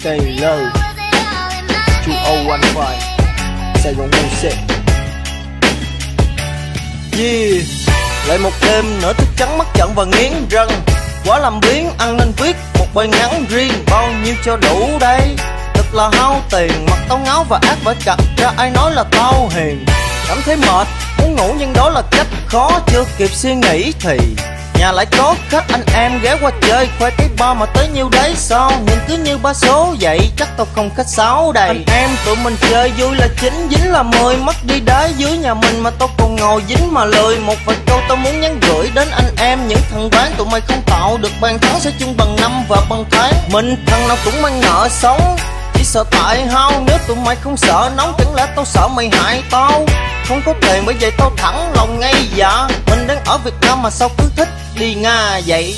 Taylor 2015 Sài Gòn Music. Yeah. Lại một đêm nữa thức trắng mắt trận và nghiến răng, quá làm biến ăn nên viết một bài ngắn riêng. Bao nhiêu cho đủ đây, thật là hao tiền. Mặt tao ngáo và ác phải cặt ra, ai nói là tao hiền. Cảm thấy mệt, muốn ngủ nhưng đó là cách khó. Chưa kịp suy nghĩ thì nhà lại có khách, anh em ghé qua chơi. Khoe cái ba mà tới nhiêu đấy sao, nhìn cứ như ba số vậy, chắc tao không khách sáo đầy. Anh em tụi mình chơi vui là 9, dính là 10. Mất đi đá dưới nhà mình mà tao còn ngồi dính mà lười. Một vài câu tao muốn nhắn gửi đến anh em. Những thằng bán tụi mày không tạo được bàn thắng, sẽ chung bằng năm và bằng tháng. Mình thằng nào cũng mang nợ sống, chỉ sợ tại hao. Nếu tụi mày không sợ nóng, chẳng lẽ tao sợ mày hại tao. Không có tiền bởi vậy tao thẳng lòng ngay dạ. Mình đang ở Việt Nam mà sao cứ thích đi Nga vậy.